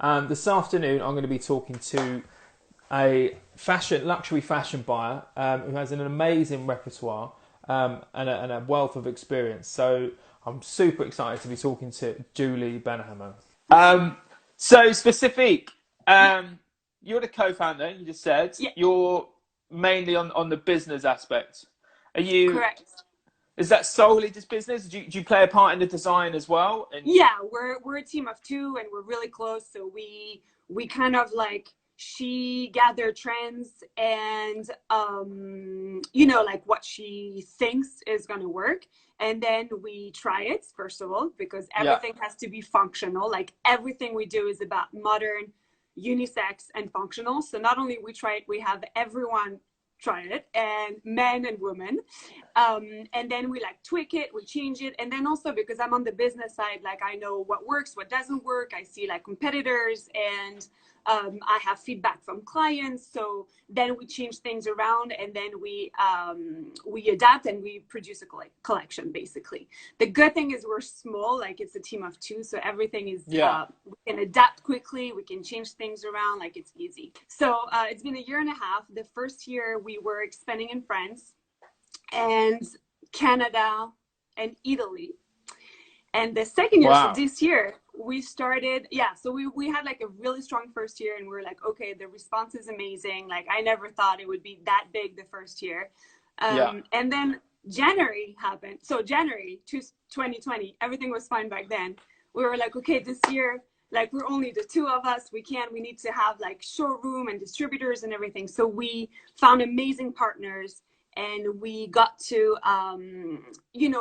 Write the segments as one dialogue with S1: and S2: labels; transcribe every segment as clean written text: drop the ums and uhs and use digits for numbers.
S1: This afternoon, I'm going to be talking to a luxury fashion buyer who has an amazing repertoire and a wealth of experience. So I'm super excited to be talking to Julie Benhammo.
S2: So specific,
S3: Yeah,
S2: you're the co-founder, you just said.
S3: yeah,
S2: You're mainly on the business aspect. Are you,
S3: correct.
S2: is that solely just business? Do you play a part in the design as well? And
S3: Yeah, we're a team of two, and we're really close. So we kind of like she gather trends and like what she thinks is gonna work, and then we try it first of all because
S2: yeah,
S3: everything has to be functional. Like everything we do is about modern, unisex, and functional. So not only we try it, we have everyone try it, and men and women, and then we like tweak it, we change it, and then also because I'm on the business side, like I know what works, what doesn't work. I see like competitors, and I have feedback from clients. So then we change things around, and then we adapt and we produce a collection. Basically, the good thing is we're small, like it's a team of two, so everything is
S2: yeah.
S3: we can adapt quickly, we can change things around, like it's easy. So it's been a year and a half. The first year we were expanding in France and Canada and Italy. And the second year, so
S2: Wow.
S3: this year, we started, yeah, so we had like a really strong first year, and we are like, okay, the response is amazing. Like, I never thought it would be that big the first year.
S2: Yeah.
S3: And then January happened. So January 2020, everything was fine back then. We were like, okay, this year, like we're only the two of us. We need to have like showroom and distributors and everything. So we found amazing partners, and we got to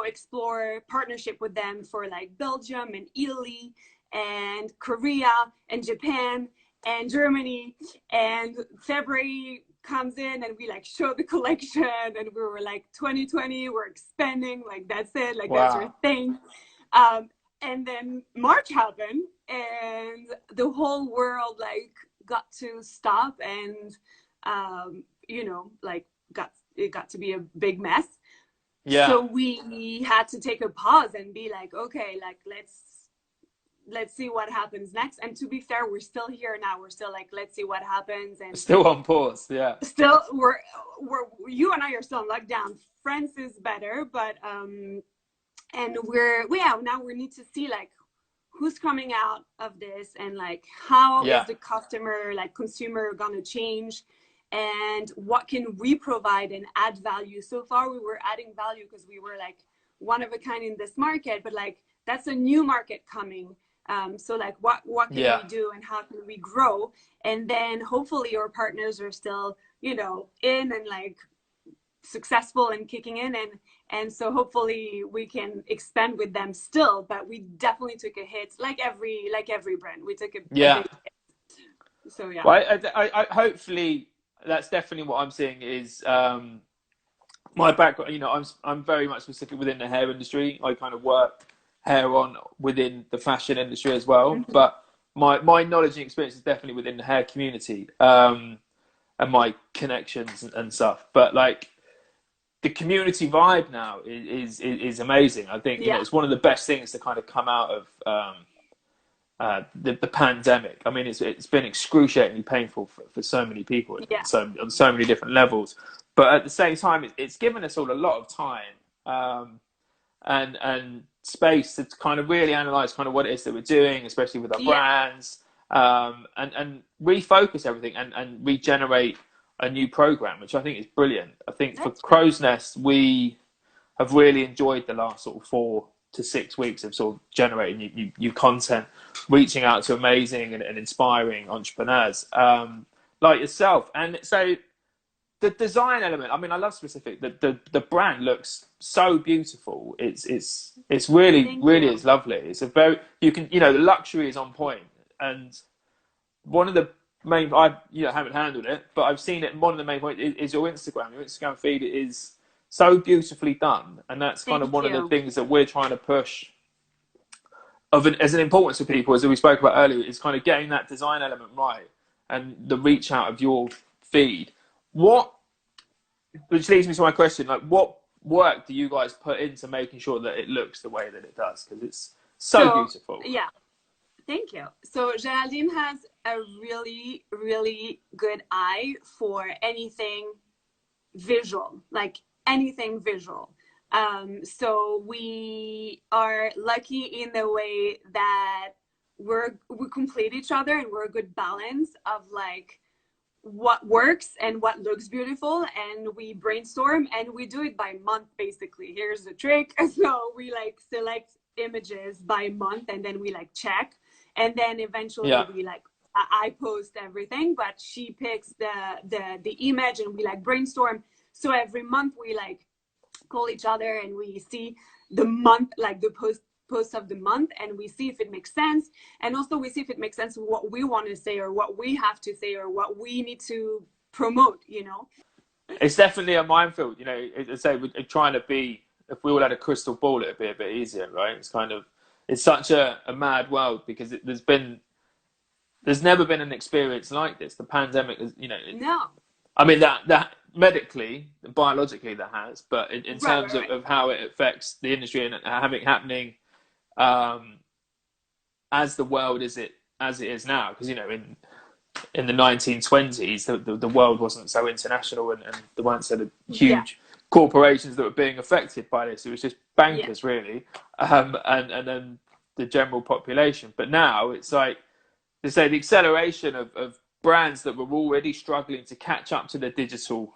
S3: explore partnership with them for like Belgium and Italy and Korea and Japan and Germany. And February comes in, and we like show the collection, and we were like, 2020 we're expanding, like that's it, like that's our
S2: Wow.
S3: thing. And then March happened, and the whole world like got to stop, and like got to be a big mess.
S2: Yeah.
S3: So we had to take a pause and be like, okay, like let's see what happens next. And to be fair, we're still here now. We're still like, let's see what happens. And
S2: Still on pause. Yeah.
S3: still we're you and I are still in lockdown. France is better, but and now we need to see like who's coming out of this, and like how is
S2: Yeah.
S3: the consumer gonna change, and what can we provide and add value. So far we were adding value because we were like one of a kind in this market, but like that's a new market coming. So like what can
S2: Yeah.
S3: we do, and how can we grow? And then hopefully our partners are still in and like successful and kicking in, and so hopefully we can expand with them still. But we definitely took a hit, like every brand, we took a
S2: Yeah.
S3: big hit. So yeah.
S2: Well, I hopefully that's definitely what I'm seeing is my background. I'm very much specific within the hair industry. I kind of work hair on within the fashion industry as well,
S3: Mm-hmm.
S2: but my knowledge and experience is definitely within the hair community, and my connections and stuff. But like the community vibe now is amazing. I think
S3: Yeah,
S2: it's one of the best things to kind of come out of the pandemic. I mean, it's been excruciatingly painful for so many people,
S3: yeah,
S2: so on so many different levels. But at the same time, it's given us all a lot of time, and space to kind of really analyze kind of what it is that we're doing, especially with our
S3: yeah,
S2: brands, and refocus everything and regenerate a new program, which I think is brilliant. I think for
S3: that's great.
S2: Crow's Nest, we have really enjoyed the last sort of 4 to 6 weeks of sort of generating new content, reaching out to amazing and inspiring entrepreneurs like yourself. And so the design element, I mean, I love specific. The brand looks so beautiful. It's really
S3: Thank
S2: really
S3: you.
S2: is lovely. It's a very the luxury is on point. And one of the main I haven't handled it, but I've seen it. One of the main points is your Instagram. Your Instagram feed is so beautifully done, and that's kind of
S3: Thank
S2: one of the
S3: you.
S2: things that we're trying to push as an importance for people, as we spoke about earlier, is kind of getting that design element right and the reach out of your feed. What, which leads me to my question, like what work do you guys put into making sure that it looks the way that it does? Because it's so
S3: So
S2: beautiful.
S3: yeah, Thank you. So Geraldine has a really, really good eye for anything visual, like anything visual. So we are lucky in the way that we complete each other, and we're a good balance of like what works and what looks beautiful, and we brainstorm and we do it by month basically. Here's the trick. So we like select images by month, and then we like check, and then eventually we like I post everything, but she picks the image, and we like brainstorm. So every month we like call each other and we see the month, like the post of the month, and we see if it makes sense, and also we see if it makes sense what we want to say, or what we have to say, or what we need to promote, you know.
S2: It's definitely a minefield, you know. As I say, we're trying to be, if we all had a crystal ball, it'd be a bit easier, right? It's kind of, it's such a mad world, because there's never been an experience like this. The pandemic is, you know,
S3: No,
S2: I mean, that medically, biologically, that has, but in terms of how it affects the industry and having happening as the world as it is now, because, you know, in the 1920s, the world wasn't so international, and there weren't so huge corporations that were being affected by this. It was just bankers, really, and then the general population. But now it's like, to say, the acceleration of brands that were already struggling to catch up to the digital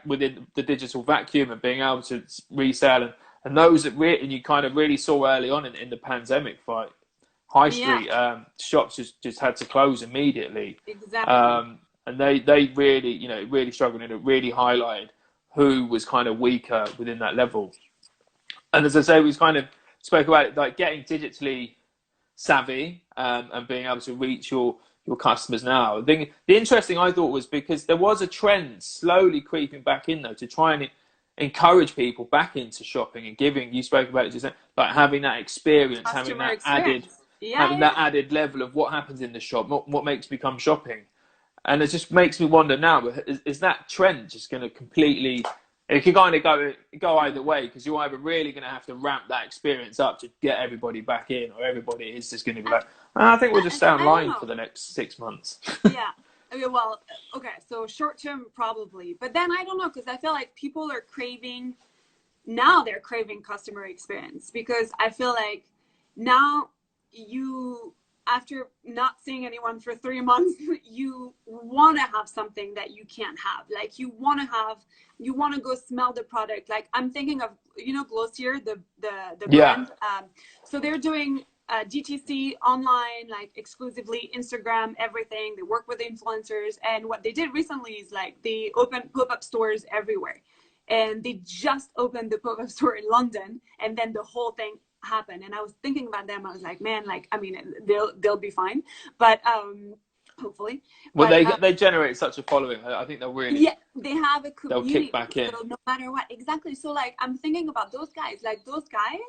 S2: within the digital vacuum, and being able to resell, and those that and you kind of really saw early on in the pandemic, like high street shops just had to close immediately.
S3: Exactly.
S2: And they really, you know, really struggled, and it really highlighted who was kind of weaker within that level. And as I say, we kind of spoke about it, like getting digitally savvy, and being able to reach your customers now. The interesting, I thought, was because there was a trend slowly creeping back in, though, to try and encourage people back into shopping and giving. You spoke about it just like having that experience, having that added level of what happens in the shop, what makes me come shopping. And it just makes me wonder now, is that trend just going to completely? It can kind of go either way, because you're either really going to have to ramp that experience up to get everybody back in, or everybody is just going to be like, I think we'll just stay online for the next 6 months.
S3: Yeah. Okay, well, okay, so short term probably, but then I don't know, because I feel like people are craving customer experience, because I feel like now after not seeing anyone for 3 months, you want to have something that you can't have. Like you want to go smell the product. Like I'm thinking of, you know, Crozier, the brand. So they're doing DTC online, like exclusively Instagram, everything. They work with influencers. And what they did recently is like they opened pop-up stores everywhere. And they just opened the pop-up store in London, and then the whole thing happened. And I was thinking about them. I was like, man, like, I mean, they'll be fine, but hopefully.
S2: Well, they generate such a following. I think they'll really
S3: they have a community.
S2: They'll kick back in,
S3: so no matter what. Exactly. So like I'm thinking about those guys. Like those guys,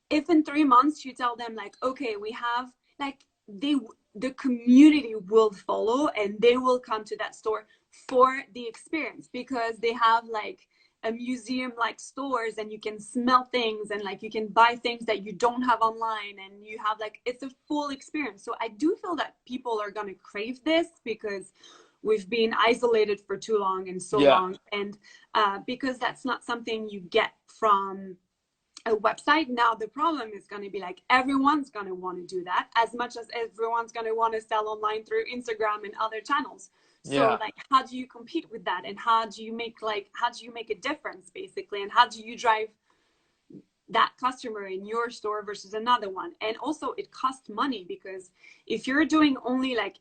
S3: if in 3 months you tell them like, okay, we have like the community will follow, and they will come to that store for the experience, because they have like a museum like stores, and you can smell things, and like you can buy things that you don't have online, and you have like, it's a full experience. So I do feel that people are going to crave this, because we've been isolated for too long and so long, and because that's not something you get from a website. Now the problem is going to be like, everyone's going to want to do that, as much as everyone's going to want to sell online through Instagram and other channels. So like, how do you compete with that? And how do you make a difference basically? And how do you drive that customer in your store versus another one? And also it costs money, because if you're doing only like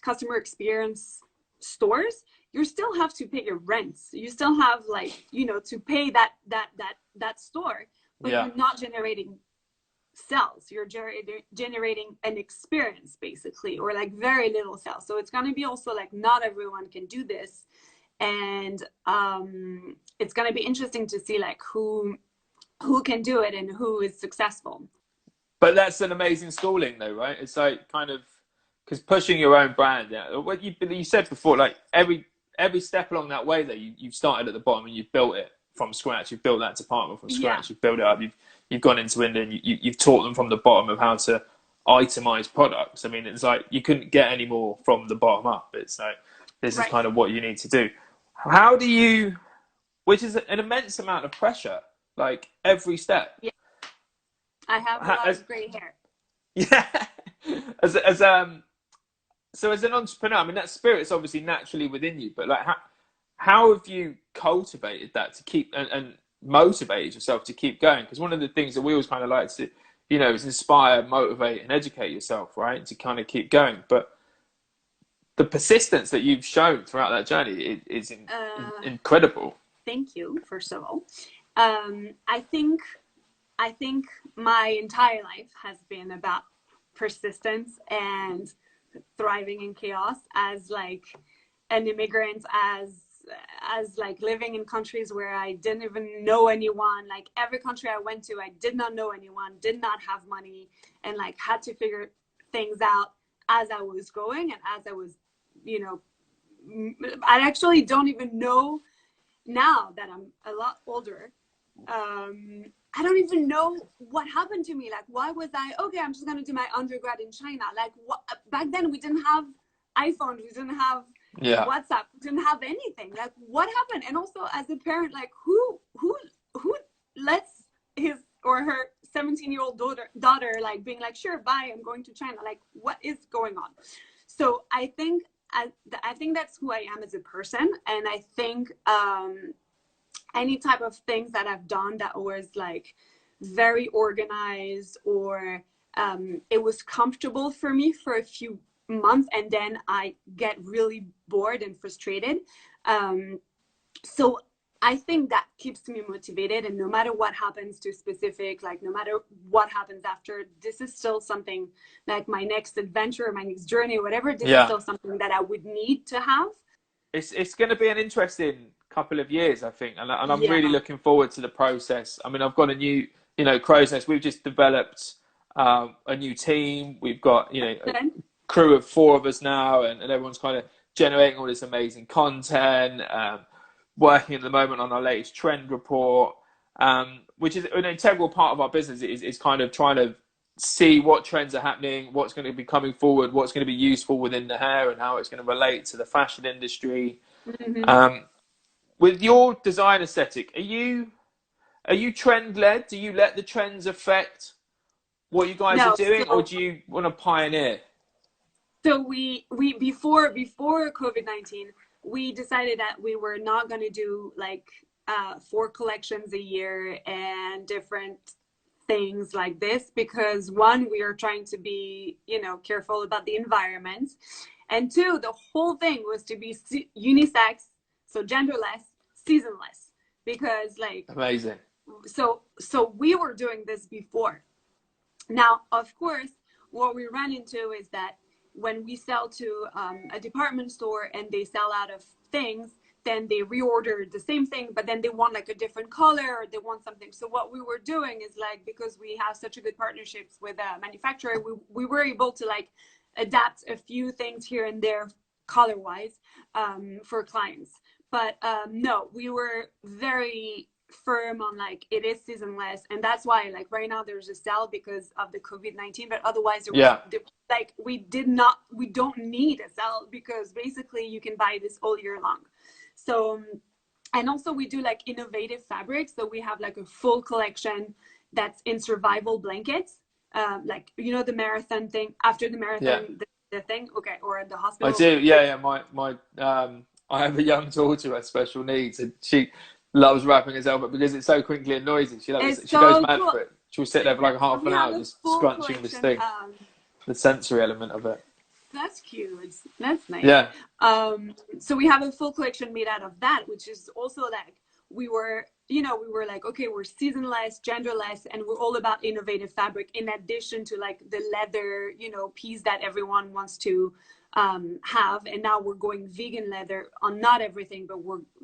S3: customer experience stores, you still have to pay your rents. You still have like, you know, to pay that store, but you're not generating sales. You're generating an experience basically, or like very little sales. So it's going to be also like, not everyone can do this, and it's going to be interesting to see like who can do it and who is successful.
S2: But that's an amazing schooling though, right? It's like kind of, because pushing your own brand, what you said before, like every step along that way, though, you've started at the bottom and you've built it from scratch. You've built that department from
S3: Yeah.
S2: scratch. You've built it up. You've gone into India and you've taught them from the bottom of how to itemize products. I mean, it's like you couldn't get any more from the bottom up. It's like, this is
S3: Right.
S2: kind of what you need to do. How do you, which is an immense amount of pressure, like every step.
S3: Yeah. I have a lot of gray hair.
S2: Yeah. So as an entrepreneur, I mean, that spirit's obviously naturally within you, but like how have you cultivated that to keep and motivated yourself to keep going? Because one of the things that we always kind of like to, you know, is inspire, motivate, and educate yourself, right? To kind of keep going. But the persistence that you've shown throughout that journey is incredible.
S3: Thank you, first of all. I think my entire life has been about persistence and thriving in chaos as like an immigrant, as like living in countries where I didn't even know anyone. Like every country I went to, I did not know anyone, did not have money, and like had to figure things out as I was going and as I was, you know, I actually don't even know now that I'm a lot older. I don't even know what happened to me. Like, why was okay, I'm just going to do my undergrad in China. Like, back then we didn't have iPhones, we didn't have WhatsApp, we didn't have anything. Like, what happened? And also as a parent, like who lets his or her 17-year-old daughter like being like, sure, bye, I'm going to China. Like, what is going on? So I think that's who I am as a person. And I think any type of things that I've done that was like very organized or it was comfortable for me for a few months and then I get really bored and frustrated. So I think that keeps me motivated, and no matter what happens to specific, like no matter what happens after, this is still something like my next adventure, my next journey, whatever, this is still something that I would need to have.
S2: It's going to be an interesting couple of years, I think, and I'm really looking forward to the process. I mean, I've got a new, you know, Croz, we've just developed a new team. We've got, you know, a crew of 4 of us now, and everyone's kind of generating all this amazing content, working at the moment on our latest trend report, which is an integral part of our business, is kind of trying to see what trends are happening, what's going to be coming forward, what's going to be useful within the hair, and how it's going to relate to the fashion industry. Mm-hmm. With your design aesthetic, are you trend led? Do you let the trends affect what you guys are doing, or do you want to pioneer?
S3: So we before COVID-19, we decided that we were not going to do like 4 collections a year and different things like this, because 1, we are trying to be, you know, careful about the environment, and 2, the whole thing was to be unisex, so genderless, seasonless, because like
S2: amazing.
S3: So we were doing this before. Now, of course, what we ran into is that when we sell to a department store and they sell out of things, then they reorder the same thing, but then they want like a different color or they want something. So what we were doing is like, because we have such a good partnerships with a manufacturer, we were able to like adapt a few things here and there color wise for clients. But no, we were very firm on like it is seasonless, and that's why like right now there's a sale because of the COVID-19, but otherwise there was, like we don't need a sale because basically you can buy this all year long. So and also we do like innovative fabrics, so we have like a full collection that's in survival blankets, like, you know, the marathon thing after the marathon, the thing, or at the hospital.
S2: I do, my I have a young daughter who has special needs, and she loves wrapping herself up because it's so crinkly and noisy. She loves it. She goes mad for it. She'll sit there for like half an hour just scrunching this thing. The sensory element of it.
S3: That's cute. That's nice.
S2: Yeah.
S3: So we have a full collection made out of that, which is also like we were like, okay, we're seasonless, genderless, and we're all about innovative fabric in addition to like the leather, you know, piece that everyone wants to have. And now we're going vegan leather on not everything, but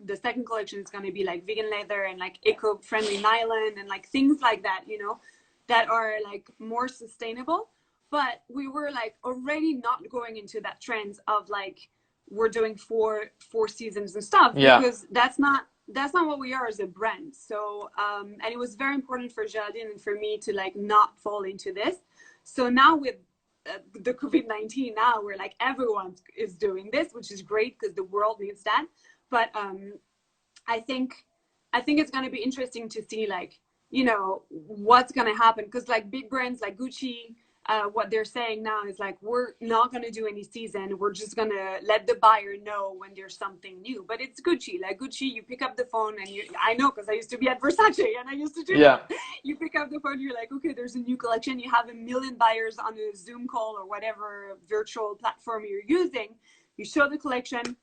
S3: the second collection is going to be like vegan leather and like eco-friendly nylon and like things like that, you know, that are like more sustainable. But we were like already not going into that trend of like we're doing four seasons and stuff, because that's not that's not what we are as a brand. So and it was very important for Geraldine and for me to like not fall into this. So now with the COVID-19, now we're like everyone is doing this, which is great because the world needs that. But I think it's going to be interesting to see like, you know, what's going to happen, because like big brands like Gucci, what they're saying now is like, we're not going to do any season. We're just going to let the buyer know when there's something new. But it's Gucci. Like Gucci, you pick up the phone and I know because I used to be at Versace and I used to do that. You pick up the phone, you're like, okay, there's a new collection. You have 1 million buyers on a Zoom call or whatever virtual platform you're using. You show the collection,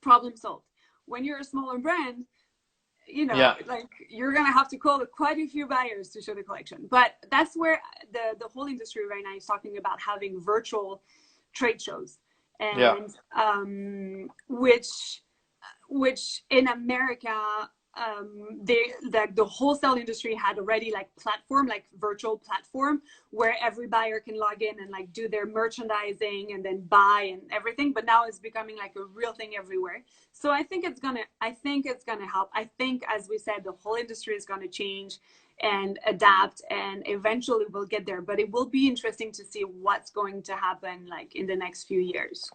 S3: problem solved. When you're a smaller brand, you know, like you're gonna have to call quite a few buyers to show the collection. But that's where the whole industry right now is talking about having virtual trade shows, and which in America, the wholesale industry had already like virtual platform where every buyer can log in and like do their merchandising and then buy and everything. But now it's becoming like a real thing everywhere. So I think it's gonna help. I think, as we said, the whole industry is gonna change and adapt, and eventually we'll get there. But it will be interesting to see what's going to happen like in the next few years.